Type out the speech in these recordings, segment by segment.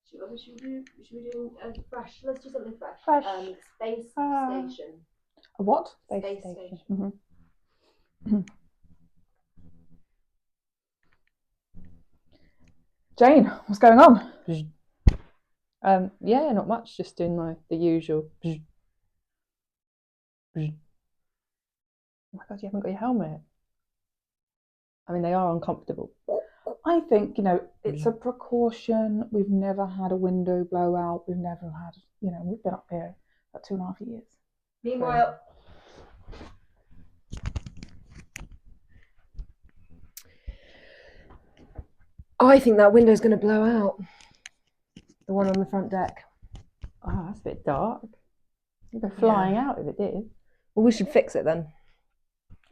Should we do a fresh? Let's do something fresh. Fresh. Space station. A what? Space station. Mm-hmm. Jane, what's going on? Yeah, not much. Just doing the usual. Oh my God, you haven't got your helmet. I mean, they are uncomfortable. I think, it's a precaution. We've never had a window blowout. We've never had, we've been up here for 2.5 years. Meanwhile, I think that window's going to blow out. The one on the front deck. Oh, that's a bit dark. You'd go flying out if it did. Well, we should fix it then.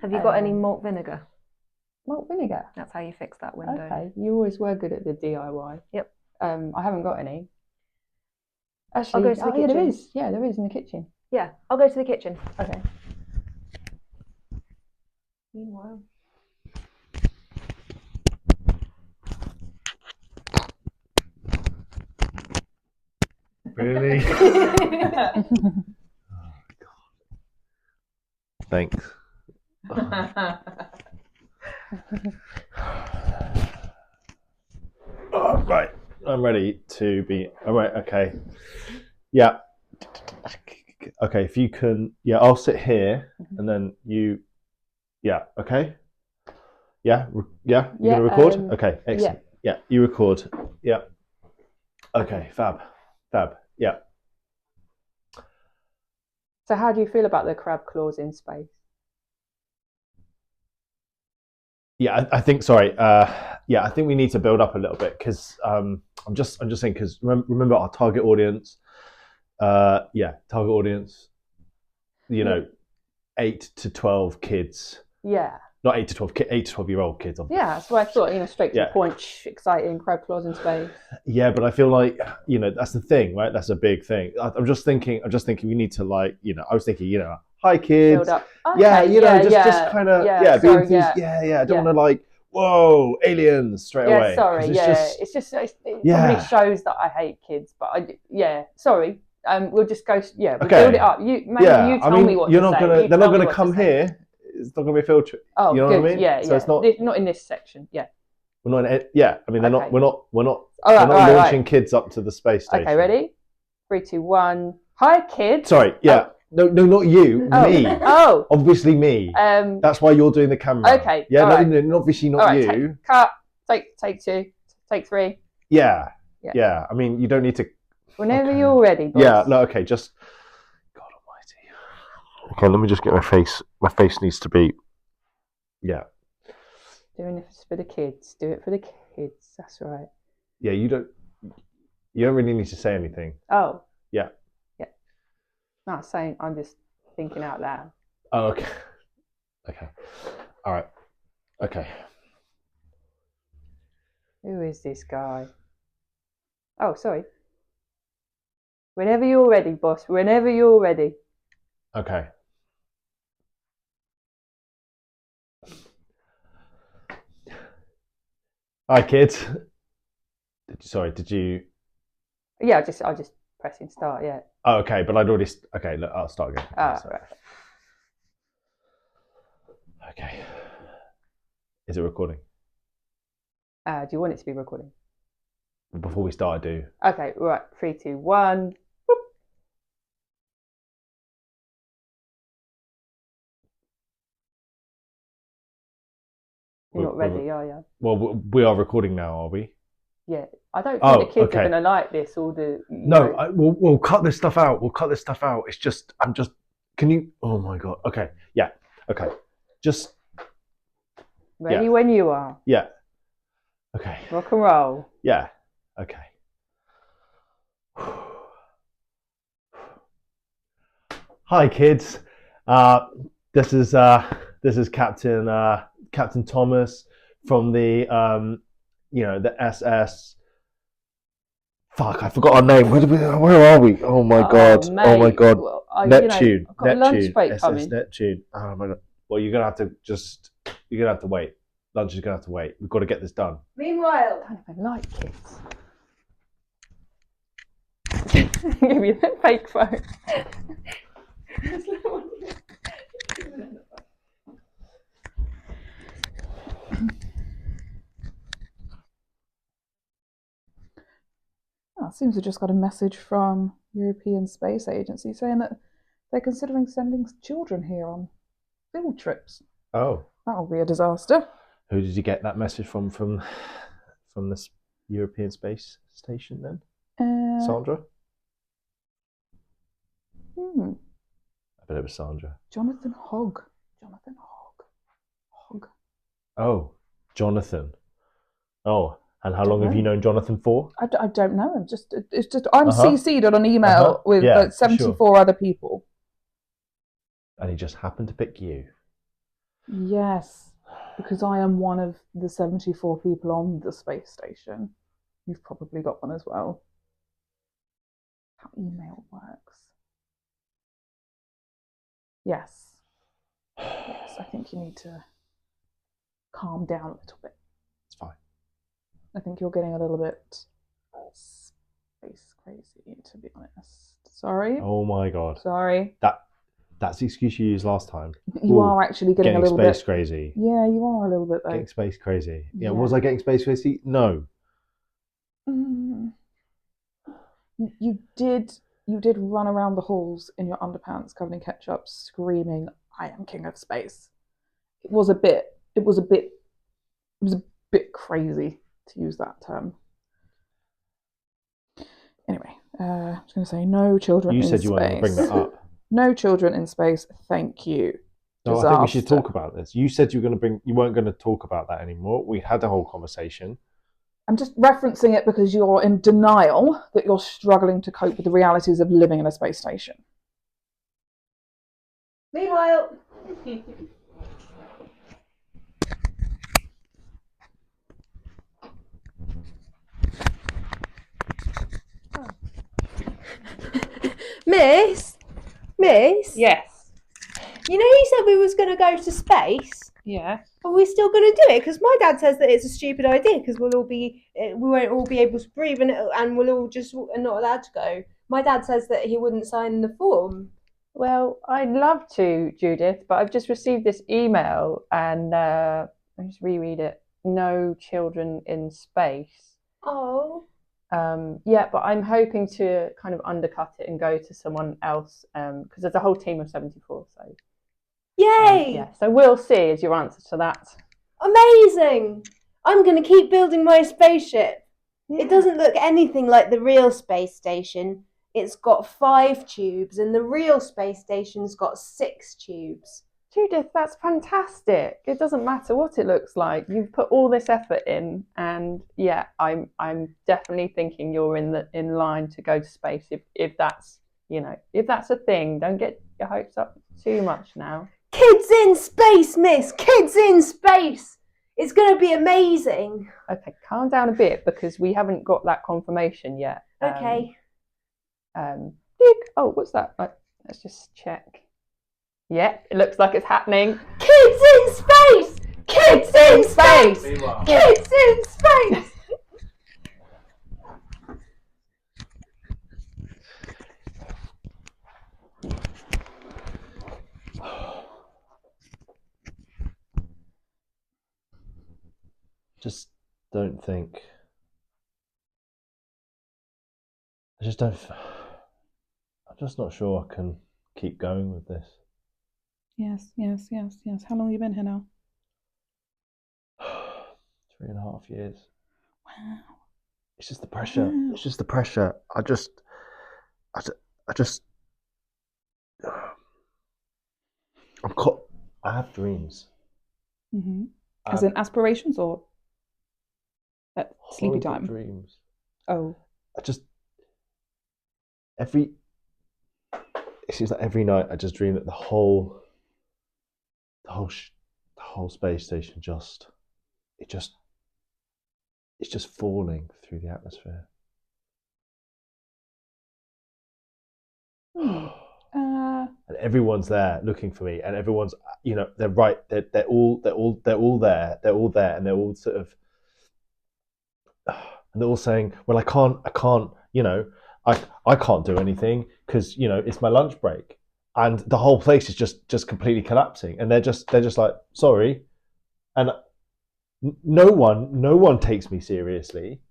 Have you got any malt vinegar? Malt vinegar? That's how you fix that window. Okay, you always were good at the DIY. Yep. I haven't got any. Actually, I'll go to the kitchen. Yeah, there is. Yeah, there is in the kitchen. Yeah, I'll go to the kitchen. Okay. Meanwhile. Really? Oh, God. Thanks. Oh, right. I'm ready to be. All right. Okay. Yeah. Okay. If you can. Yeah. I'll sit here and then you. Yeah. Okay. Yeah. Yeah. You're going to record? Okay. Excellent. Yeah. You record. Yeah. Okay. Fab. Yeah. So how do you feel about the crab claws in space? Yeah, I think. Sorry. Yeah, I think we need to build up a little bit because I'm just saying because remember our target audience. Target audience. 8 to 12 kids. Yeah. Not 8 to 12. 8 to 12-year-old kids. Obviously. Yeah, that's what I thought. Straight to the point. Exciting crab claws in space. Yeah, but I feel like that's the thing, right? That's a big thing. I'm just thinking. We need to I was thinking, hi kids. Build up. Okay, just kind of, be enthused. I don't want to whoa, aliens straight away. Sorry, it probably shows that I hate kids, but sorry. We'll just go. Yeah, we'll build it up. You tell me what you're to not say. They're not gonna come here. It's not gonna be a field trip. Oh, you know good. What I mean? Yeah, so it's not in this section. Yeah. We're not. I mean, they're not. We're not launching kids up to the space station. Okay, ready? 3, 2, 1. Hi, kids. Sorry. Yeah. No, not you. Me. Oh. Obviously me. That's why you're doing the camera. Okay. Yeah. No, obviously not you. Cut. Take 2. Take 3. Yeah. I mean, you don't need to. Whenever you're ready, boss. Yeah. No. Okay. Just. God Almighty. Okay. Let me just get my face. My face needs to be. Yeah. Doing it for the kids. Do it for the kids. That's right. Yeah. You don't really need to say anything. Oh. Yeah. Not saying. I'm just thinking out loud. Oh. Okay. Okay. All right. Okay. Who is this guy? Oh, sorry. Whenever you're ready, boss. Whenever you're ready. Okay. Hi, kids. Did you? Yeah, I just pressing start. Yeah. Oh, okay, but I'd already. Okay, look, I'll start again. Right. Okay. Is it recording? Do you want it to be recording? Before we start, I do. Okay, right. 3, 2, 1. You're not ready, are you? Well, we are recording now, are we? Yeah. I don't think the kids are going to like this. We'll cut this stuff out. It's just, can you, oh my God. Okay. Yeah. Okay. Just. Ready when you are. Yeah. Okay. Rock and roll. Yeah. Okay. Hi, kids. This is Captain Thomas from the the SS. Fuck, I forgot our name. Where are we? Oh my God. Mate. Oh my God. Well, Neptune. I've got a lunch break SS coming. Neptune. Oh my God. Well, you're gonna have to wait. Lunch is gonna have to wait. We've got to get this done. Meanwhile, I don't even like kids. Give you the fake phone. Oh, it seems we just got a message from European Space Agency saying that they're considering sending children here on field trips. Oh, That'll be a disaster. who did you get that message from this European Space Station then? Sandra? I bet it was Sandra. Jonathan Hogg. Jonathan Hogg. Hogg. Oh, Jonathan. Oh, and how Don't long have know. you known Jonathan for? I don't know. It's just I'm CC'd on an email with Yeah, like 74 other people. And he just happened to pick you. Yes, because I am one of the 74 people on the space station. You've probably got one as well. How email works. Yes. Yes, I think you need to calm down a little bit. It's fine. I think you're getting a little bit space crazy, to be honest. Sorry. Oh my god. Sorry. That's the excuse you used last time. You are actually getting a little space bit crazy. Yeah, you are a little bit though. Getting space crazy. Yeah, Yeah. was I getting space crazy? No. You did run around the halls in your underpants covered in ketchup screaming, "I am king of space." It was a bit crazy, to use that term. Anyway, I was going to say no children in space. You said you wanted to bring that up. No children in space, thank you. No, I think we should talk about this. You said you weren't going to talk about that anymore. We had a whole conversation. I'm just referencing it because you're in denial that you're struggling to cope with the realities of living in a space station. Meanwhile, Miss, Yes. you know you said we was going to go to space. Yeah. Are we still going to do it? Because my dad says that it's a stupid idea because we won't all be able to breathe and we'll all just not allowed to go. My dad says that he wouldn't sign the form. Well, I'd love to, Judith, but I've just received this email and I'll just reread it. No children in space. Oh. Yeah, but I'm hoping to kind of undercut it and go to someone else because there's a whole team of 74. So Yay! yeah, so we'll see is your answer to that. Amazing! I'm going to keep building my spaceship. Yeah. It doesn't look anything like the real space station. It's got 5 tubes and the real space station's got 6 tubes. Judith, that's fantastic. It doesn't matter what it looks like. You've put all this effort in, and yeah, I'm definitely thinking you're in line to go to space if that's a thing. Don't get your hopes up too much now. Kids in space, miss! Kids in space! It's going to be amazing. Okay, calm down a bit because we haven't got that confirmation yet. Okay. Oh, what's that? Let's just check. Yeah, it looks like it's happening. Kids in space! Kids in space! Kids in space! Just don't think. I'm just not sure I can keep going with this. Yes. How long have you been here now? 3.5 years. Wow. It's just the pressure. Wow. It's just the pressure. I just. I have dreams. Mm-hmm. As in aspirations or at sleepy Horrible time? dreams. Oh. It seems like every night I just dream that the whole space station it's just falling through the atmosphere. And everyone's there looking for me, and everyone's, they're right. They're all there, and they're all sort of, and they're all saying, "Well, I can't, I can't do anything because it's my lunch break, and the whole place is just completely collapsing, and they're just like, sorry, and no one takes me seriously.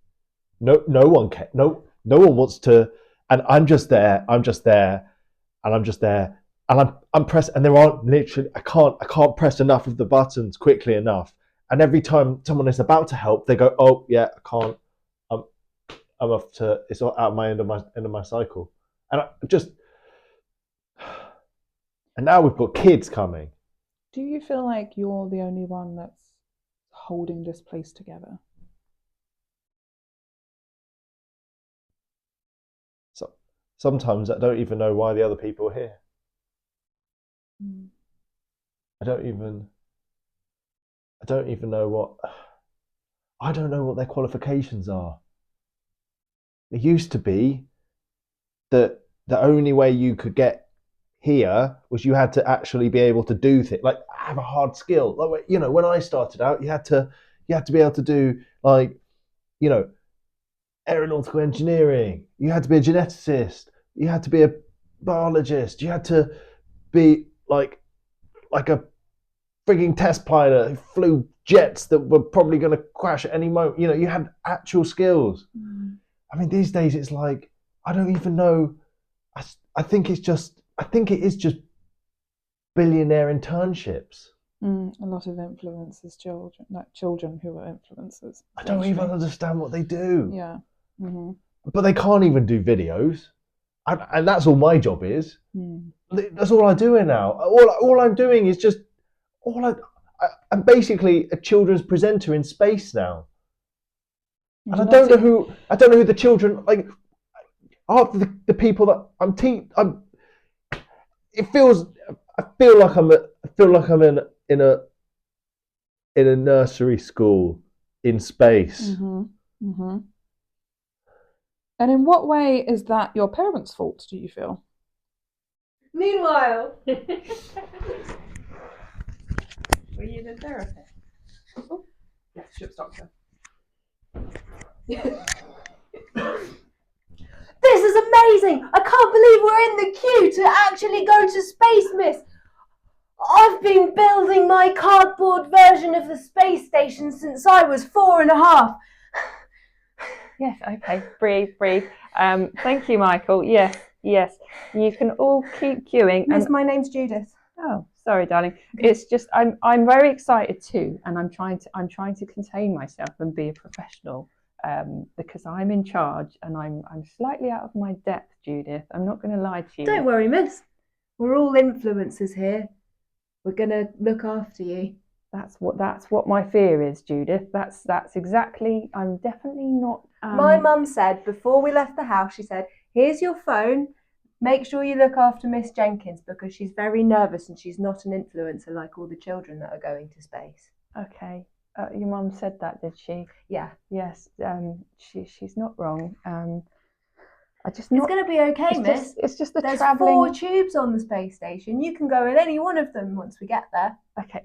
No one no one wants to, and I'm just there, and I'm pressed, and there aren't literally I can't press enough of the buttons quickly enough, and every time someone is about to help, they go, oh yeah, I can't, I'm off to, it's out of my end of my cycle, and and now we've got kids coming. Do you feel like you're the only one that's holding this place together? So sometimes I don't even know why the other people are here. I don't even know what their qualifications are. It used to be that the only way you could get here was you had to actually be able to do things, like have a hard skill. Like, when I started out, you had to be able to do, like, aeronautical engineering. You had to be a geneticist. You had to be a biologist. You had to be like a frigging test pilot who flew jets that were probably going to crash at any moment. You had actual skills. I mean, these days it's like, I don't even know. I think it is just billionaire internships. A lot of influencers, children who are influencers. I don't even understand what they do. Yeah. Mm-hmm. But they can't even do videos, and that's all my job is. That's all I do now. All I'm doing is just I'm basically a children's presenter in space now. And I don't know who the children, like, are the people that I'm teaching. I feel like I'm in a nursery school in space. Mm-hmm. Mm-hmm. And in what way is that your parents' fault, do you feel? Meanwhile, Were you the therapist? Oh, yes, ship's doctor. this is amazing! I can't believe we're in the queue to actually go to space, miss. I've been building my cardboard version of the space station since I was 4.5. Yes, okay, breathe. Thank you, Michael. Yes. You can all keep queuing. Miss, my name's Judith. Oh, sorry, darling. It's just I'm very excited too, and I'm trying to contain myself and be a professional, because I'm in charge, and I'm slightly out of my depth, Judith. I'm not going to lie to you. Don't worry, miss. We're all influencers here. We're gonna look after you. That's what my fear is, Judith. That's exactly. I'm definitely not. My mum said before we left the house, she said, here's your phone. Make sure you look after Miss Jenkins because she's very nervous and she's not an influencer like all the children that are going to space. Okay. Your mum said that, did she? Yeah. Yes. She's not wrong. It's going to be okay, miss. It's just the There's travelling. 4 tubes on the space station. You can go in any one of them once we get there. Okay.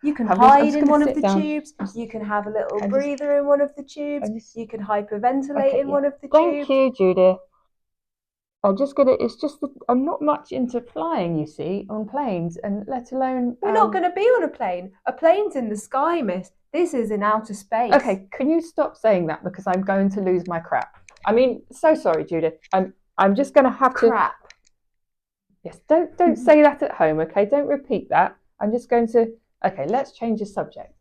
You can I'm hide just in gonna one of sit the down. tubes. You can have a little breather in one of the tubes. You can hyperventilate in one of the tubes. Thank you, Judith. It's just that I'm not much into flying, you see, on planes, and let alone. We're not going to be on a plane. A plane's in the sky, miss. This is in outer space. Okay, can you stop saying that because I'm going to lose my crap. I mean, so sorry, Judith. I'm just going to have to. Crap. Yes, don't say that at home, okay? Don't repeat that. I'm just going to. Okay, let's change the subject.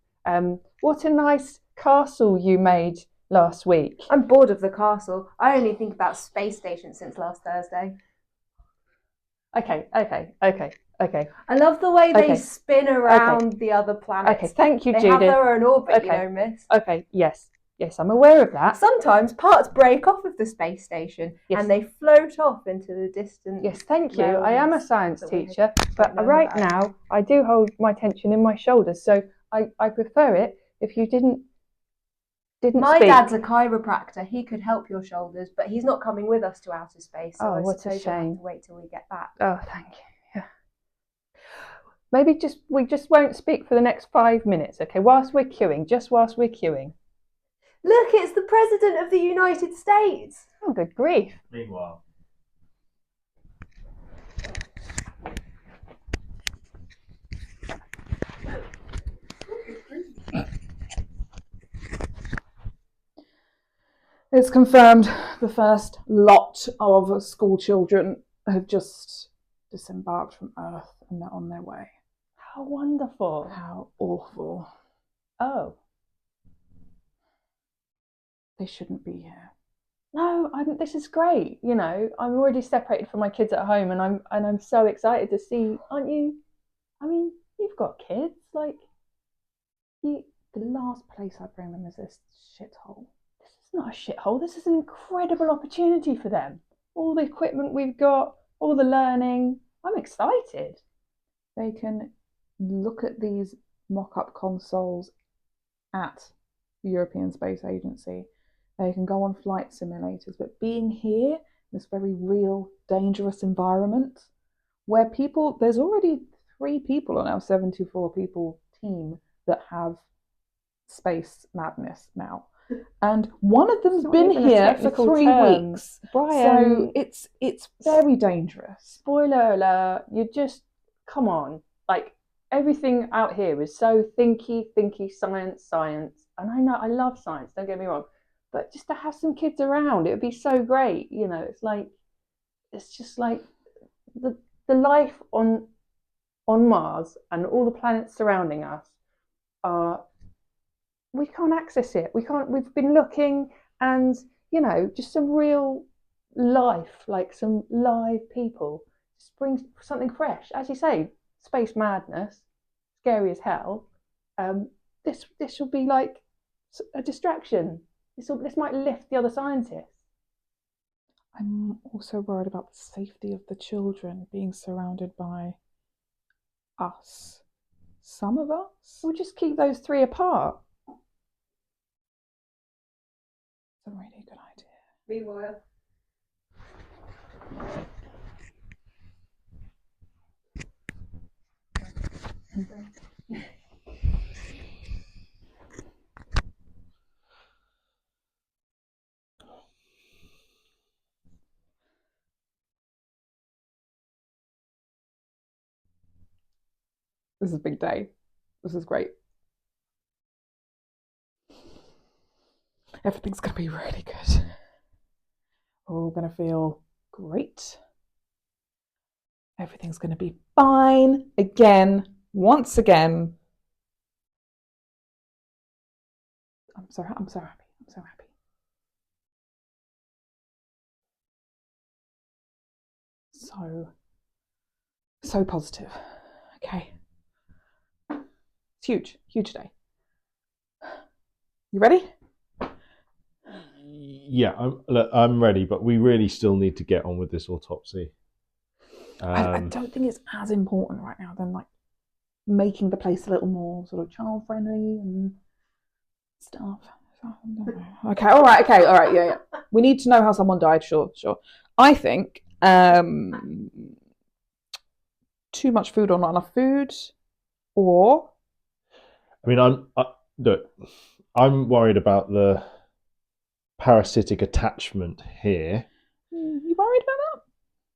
What a nice castle you made last week. I'm bored of the castle. I only think about space stations since last Thursday. Okay. I love the way they spin around the other planets. Okay, thank you, they Judith. They have their own orbit, you know, miss. Okay, yes, I'm aware of that. Sometimes parts break off of the space station and they float off into the distance. Yes, thank you. I am a science teacher, but right now I do hold my tension in my shoulders, so I prefer it if you didn't My speak. dad's a chiropractor. He could help your shoulders, but he's not coming with us to outer space. So I what a suppose you'll have shame. to wait till we get back. Oh, thank you. Yeah. Maybe we just won't speak for the next 5 minutes, okay? Whilst we're queuing. Look, it's the President of the United States. Oh, good grief. Meanwhile. It's confirmed the first lot of school children have just disembarked from Earth and they're on their way. How wonderful. How awful. Oh. They shouldn't be here. No, this is great. You know, I'm already separated from my kids at home, and I'm so excited to see. Aren't you? I mean, you've got kids. Like, The last place I bring them is this shithole. this is not a shithole. This is an incredible opportunity for them. All the equipment we've got, all the learning. I'm excited. They can look at these mock-up consoles at the European Space Agency. They can go on flight simulators, but being here, this very real, dangerous environment, where there's already 3 people on our 74 people team that have space madness now. And one of them's been here for 3 weeks. Brian, so it's very dangerous. Spoiler alert, come on. Like, everything out here is so thinky, science. And I know, I love science, don't get me wrong. But just to have some kids around, it would be so great. You know, it's just like the life on Mars and all the planets surrounding us we can't access it. We've been looking, and, you know, just some real life, like some live people, just brings something fresh. As you say, space madness, scary as hell. This will be like a distraction. This might lift the other scientists. I'm also worried about the safety of the children being surrounded by us. Some of us. We'll just keep those 3 apart. It's a really good idea. Meanwhile. This is a big day. This is great. Everything's going to be really good. We're all going to feel great. Everything's going to be fine again, once again. I'm so happy. I'm so happy. So positive. Okay. It's huge day. You ready? Yeah, I'm ready, but we really still need to get on with this autopsy. I don't think it's as important right now than like making the place a little more sort of child friendly and stuff. Okay, all right, yeah. We need to know how someone died. Sure. I think too much food or not enough food, or I mean, I'm worried about the parasitic attachment here. You worried about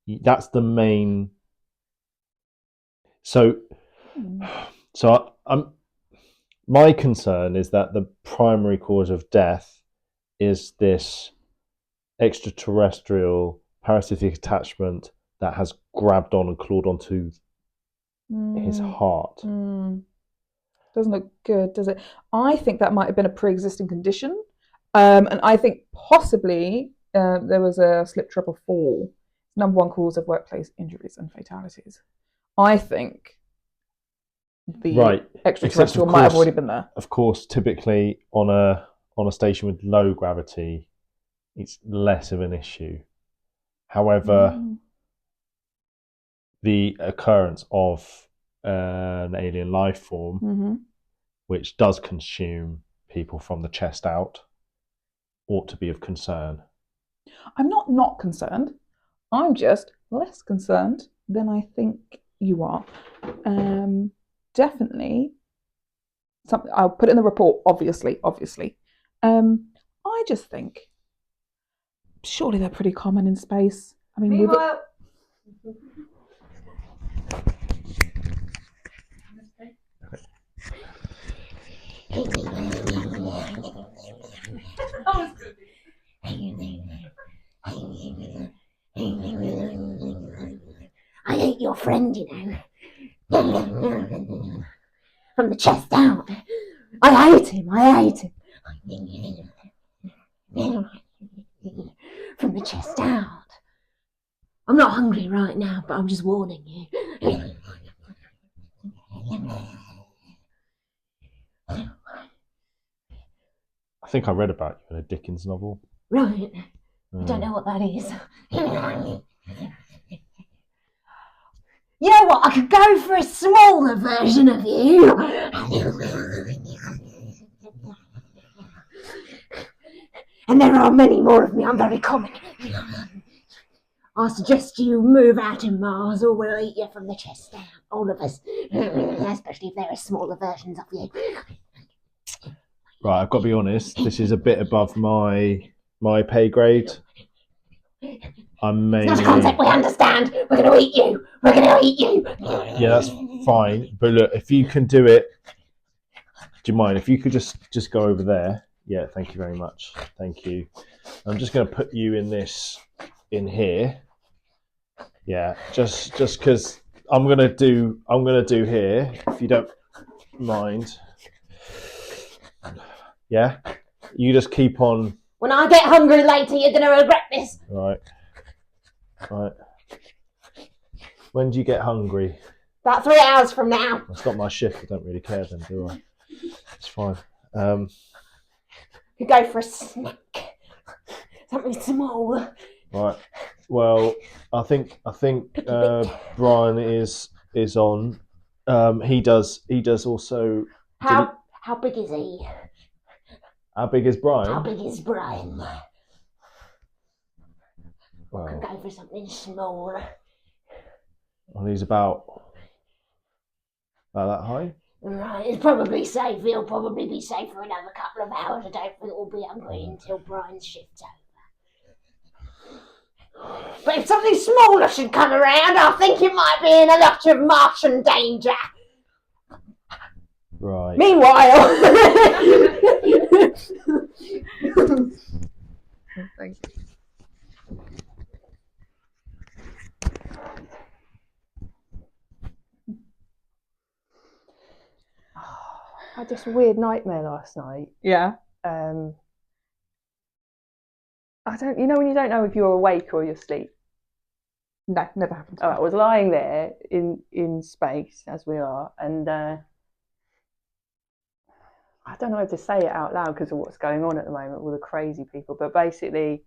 that? That's the main. So my concern is that the primary cause of death is this extraterrestrial parasitic attachment that has grabbed on and clawed onto his heart. Doesn't look good, does it? I think that might have been a pre-existing condition, and I think possibly there was a slip, trip, or fall. Number 1 cause of workplace injuries and fatalities. I think the extraterrestrial might have already been there. Of course, typically on a station with low gravity, it's less of an issue. However, the occurrence of an alien life form, which does consume people from the chest out, ought to be of concern. I'm not concerned. I'm just less concerned than I think you are. Definitely something. I'll put it in the report. Obviously. I just think surely they're pretty common in space. I mean, Meanwhile, I ate your friend, you know. From the chest down. I ate him. From the chest down. I'm not hungry right now, but I'm just warning you. I think I read about you in a Dickens novel. Right. I don't know what that is. You know what? I could go for a smaller version of you. And there are many more of me. I'm very common. I suggest you move out of Mars or we'll eat you from the chest down. All of us. Especially if there are smaller versions of you. Right, I've got to be honest. This is a bit above my pay grade. I'm mainly. It's not a concept we understand. We're going to eat you. Yeah, that's fine. But look, if you can do it, do you mind if you could just go over there? Yeah, thank you very much. Thank you. I'm just going to put you in here. Yeah, just because I'm gonna do here, if you don't mind. Yeah, you just keep on. When I get hungry later, you're going to regret this. Right. When do you get hungry? About 3 hours from now. That's not my shift. I don't really care then, do I? It's fine. You go for a snack. Something small. Right. Well, I think Brian is on. He does also. How big is he? How big is Brian? How big is Brian? Well, Could go for something small. well, he's about that high. Right, it's probably safe. He'll probably be safe for another couple of hours. I don't think we'll be hungry until Brian's shift's over. But if something smaller should come around, I think it might be in a lot of Martian danger. Right. Meanwhile, Thank you. I had this weird nightmare last night. Yeah. I don't, you know, when you don't know if you're awake or you're asleep. No, never happened. I was lying there in space as we are, and I don't know how to say it out loud because of what's going on at the moment, all the crazy people. But basically,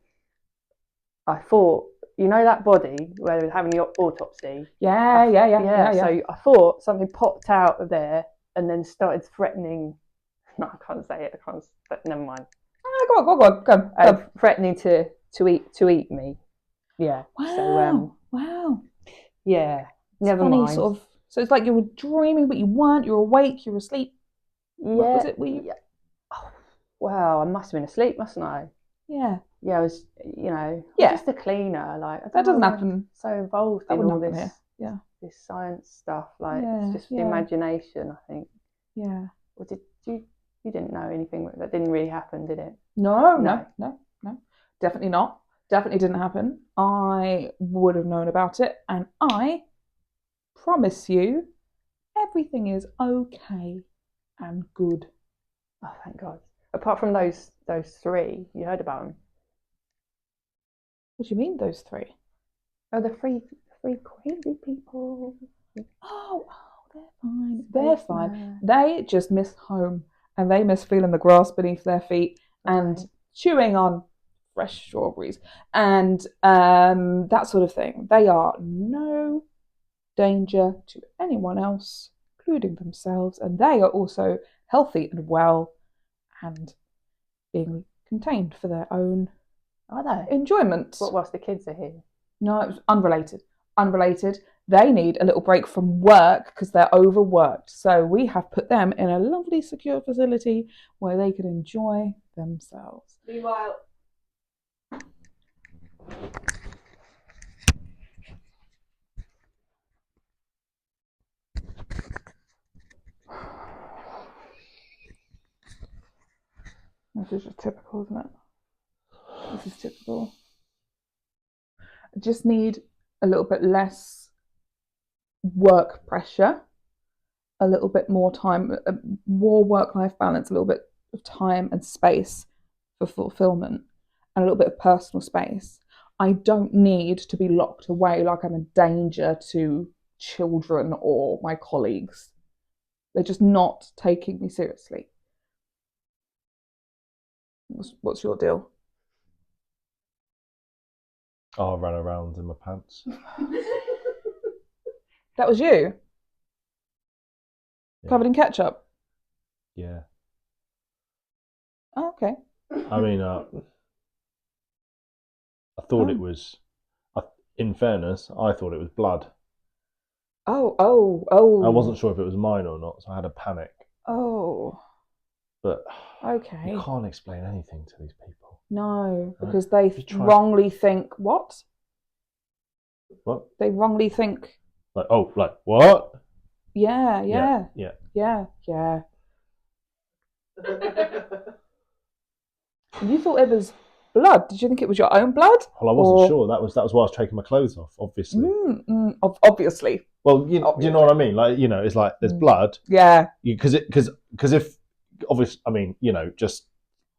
I thought, you know, that body where they're having the autopsy. Yeah. So I thought something popped out of there and then started threatening. No, I can't say it. I can't. But never mind. Go on. Threatening to eat me. Yeah. Wow. So wow. yeah. It's Never funny, mind. sort of. So it's like you were dreaming, but you weren't. You're awake. You're asleep. Yeah. What was it? Were you? Yeah. Oh, wow. I must have been asleep, mustn't I? Yeah. Yeah. I was. You know. Yeah. I'm just a cleaner. Like I don't That doesn't know, happen. I'm so involved That in wouldn't all happen this. here. Yeah. This science stuff. Like Yeah, it's just the yeah. imagination. I think. Yeah. Or did you? You didn't know anything that didn't really happen, did it? No. Definitely not. Definitely didn't happen. I would have known about it, and I promise you, everything is okay and good. Oh, thank God. Apart from those three, you heard about them. What do you mean, those three? Oh, the three crazy people. Oh, they're fine. They're fine. Spaceman. They just miss home, and they miss feeling the grass beneath their feet and Right. chewing on fresh strawberries and that sort of thing. They are no danger to anyone else, including themselves, and they are also healthy and well and being contained for their own Are they? enjoyment. What, whilst the kids are here? No, it was unrelated. They need a little break from work because they're overworked, so we have put them in a lovely secure facility where they can enjoy themselves. meanwhile, This is just typical, isn't it? This is typical. I just need a little bit less work pressure, a little bit more time, more work-life balance, a little bit of time and space for fulfillment, and a little bit of personal space. I don't need to be locked away like I'm a danger to children or my colleagues. They're just not taking me seriously. What's your deal? Oh, I ran around in my pants. That was you? Yeah. Covered in ketchup? Yeah. Oh, okay. I mean, I thought it was. In fairness, I thought it was blood. Oh. I wasn't sure if it was mine or not, so I had a panic. Oh. But Okay. you can't explain anything to these people. No, Right. because they wrongly think what? What? They wrongly think. Like, oh, like what? Yeah. Yeah. You thought it was blood? Did you think it was your own blood? Well, I wasn't sure. That was why I was taking my clothes off. Obviously. Obviously. Well, do you know what I mean? Like, it's like there's blood. Yeah. Because if obviously, I mean, just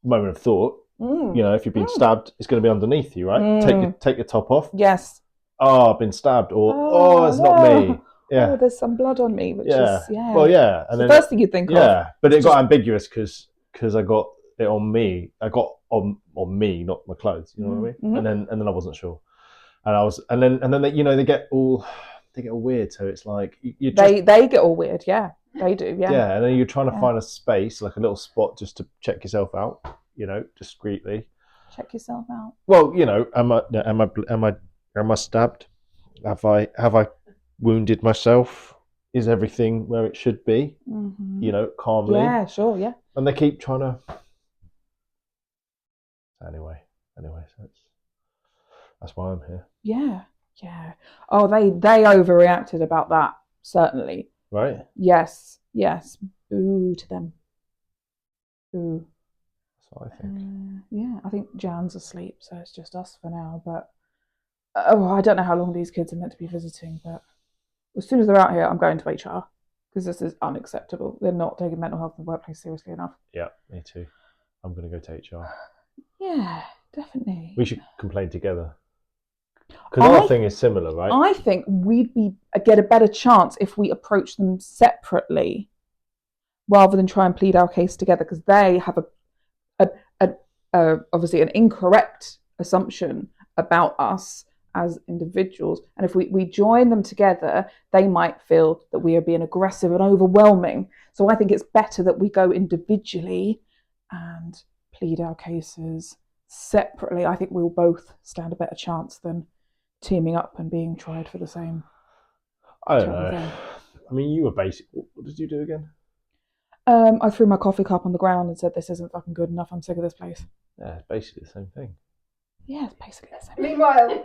moment of thought. If you've been stabbed, it's going to be underneath you, right? Take your top off. Yes. Oh, I've been stabbed, or it's not me. Yeah. Oh, there's some blood on me, which is yeah. Well, yeah, and it's then the first thing you'd think of. Yeah, but it got ambiguous because I got it on me. I got on me, not my clothes. You know what I mean? And then I wasn't sure, and then they get all weird. So it's like they get all weird. Yeah, they do. Yeah. Yeah, and then you're trying to find a space, like a little spot, just to check yourself out. Discreetly. Check yourself out. Well, am I stabbed? Have I wounded myself? Is everything where it should be? Calmly. Yeah, sure, yeah. And they keep trying to. Anyway, so that's why I'm here. Yeah. Oh, they overreacted about that, certainly. Right. Yes. Boo to them. Boo. That's what I think. Yeah, I think Jan's asleep, so it's just us for now. But I don't know how long these kids are meant to be visiting. But as soon as they're out here, I'm going to HR because this is unacceptable. They're not taking mental health in the workplace seriously enough. Yeah, me too. I'm going to go to HR. Yeah, definitely. We should complain together. Because our thing is similar, right? I think we'd get a better chance if we approach them separately rather than try and plead our case together, because they have obviously an incorrect assumption about us as individuals. And if we join them together, they might feel that we are being aggressive and overwhelming. So I think it's better that we go individually and plead our cases separately. I think we'll both stand a better chance than teaming up and being tried for the same. I don't know. Thing. I mean, you were basically. What did you do again? I threw my coffee cup on the ground and said, "This isn't fucking good enough. I'm sick of this place." Yeah, it's basically the same thing. Yeah, it's basically the same. Meanwhile.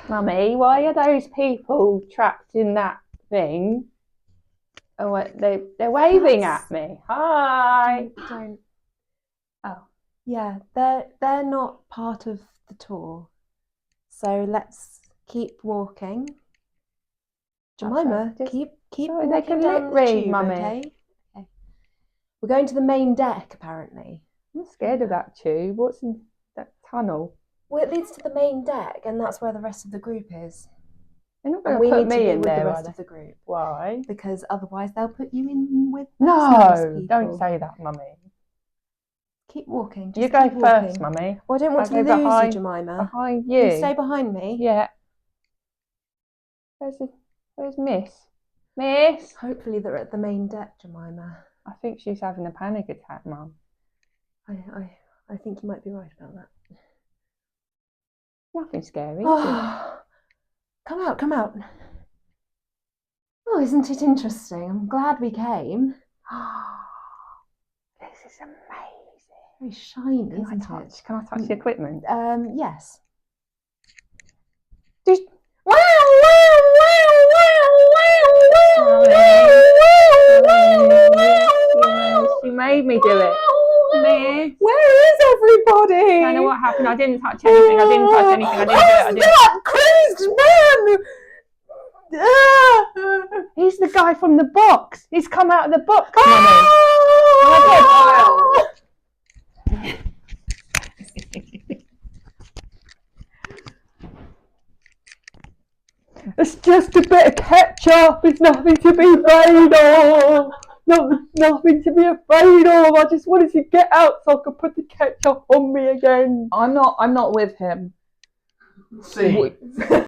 Mummy, why are those people trapped in that thing? Oh, they're waving at me. Hi. Don't. Oh, yeah. They're not part of the tour, so let's keep walking. Jemima, keep Sorry, walking they can down lip the read, tube, Mummy. okay? We're going to the main deck, apparently. I'm scared of that tube. What's in that tunnel? Well, it leads to the main deck, and that's where the rest of the group is. They're not And going we to need put to me be in with there, the are rest they? of the group. Why? Because otherwise they'll put you in with No, people. don't say that, Mummy. Keep walking. You Just go keep first, walking. Mummy. Well, I don't want to I'll go lose behind- you, Jemima. Behind you. You stay behind me. Yeah. Where's Miss? Miss? Hopefully they're at the main deck, Jemima. I think she's having a panic attack, Mum. I think you might be right about that. Nothing scary. Oh, come out. Oh, isn't it interesting? I'm glad we came. This is amazing. Very shiny, Can isn't I it? touch? Can I touch the equipment? Yes. Just Wow, wow, wow, wow, wow, She made me do it. Miss. Where is everybody? I don't know what happened. I didn't touch anything. I didn't touch anything. I didn't do it. I didn't. that crazed man! He's the guy from the box. He's come out of the box, Mummy. Oh, It's just a bit of ketchup. It's nothing to be afraid of. Nothing to be afraid of. I just wanted to get out so I could put the ketchup on me again. I'm not with him. See.